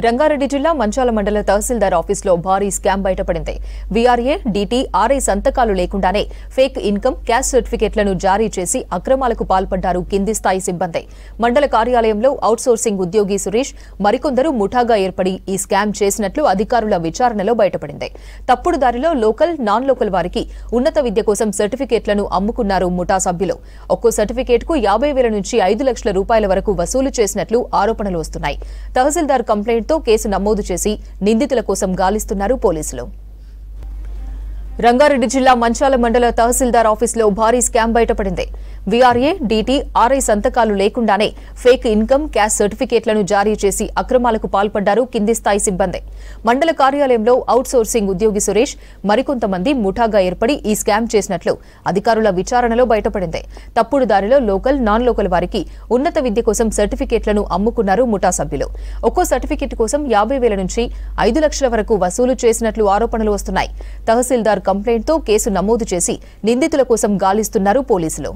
రంగారెడ్డి జిల్లా మంచాల మండల తహసీల్దార్ ఆఫీసులో భారీ స్కామ్ బయటపడింది. వీఆర్ఏ, డీటీ, ఆర్ఐ సంతకాలు లేకుండానే ఫేక్ ఇన్కమ్, క్యాస్ట్ సర్టిఫికెట్లను జారీ చేసి అక్రమాలకు పాల్పడ్డారు కింది స్థాయి సిబ్బంది. మండల కార్యాలయంలో అవుట్సోర్సింగ్ ఉద్యోగి సురేష్ మరికొందరు ముఠాగా ఏర్పడి ఈ స్కామ్ చేసినట్లు అధికారుల విచారణలో బయటపడింది. తప్పుడు దారిలో లోకల్, నాన్ లోకల్ వారికి ఉన్నత విద్య కోసం సర్టిఫికెట్లను అమ్ముకున్నారు ముఠా సభ్యులు. ఒక్కో సర్టిఫికెట్కు 50,000 నుంచి 5 లక్షల రూపాయల వరకు వసూలు చేసినట్లు ఆరోపణలు వస్తున్నాయి. తహసీల్దార్ కంప్లైంట్తో కేసు నమోదు చేసి నిందితుల కోసం గాలిస్తున్నారు పోలీసులు. రంగారెడ్డి జిల్లా మంచాల మండల తహసీల్దార్ ఆఫీసులో భారీ స్కామ్ బయటపడింది. వీఆర్ఏ, డీటీ, ఆర్ఐ సంతకాలు లేకుండానే ఫేక్ ఇన్కమ్, క్యాస్ట్ సర్టిఫికెట్లను జారీ చేసి అక్రమాలకు పాల్పడ్డారు కింది స్థాయి సిబ్బంది. మండల కార్యాలయంలో అవుట్సోర్సింగ్ ఉద్యోగి సురేష్ మరికొంతమంది ముఠాగా ఏర్పడి ఈ స్కామ్ చేసినట్లు అధికారుల విచారణలో బయటపడింది. తప్పుడు దారిలో లోకల్, నాన్ లోకల్ వారికి ఉన్నత విద్య కోసం సర్టిఫికెట్లను అమ్ముకున్నారు ముఠా సభ్యులు. ఒక్కో సర్టిఫికెట్ కోసం 50,000 నుంచి 5 లక్షల వరకు వసూలు చేసినట్లు ఆరోపణలు వస్తున్నాయి. తహసీల్దార్ కంప్లైంట్తో కేసు నమోదు చేసి నిందితుల కోసం గాలిస్తున్నారు పోలీసులు.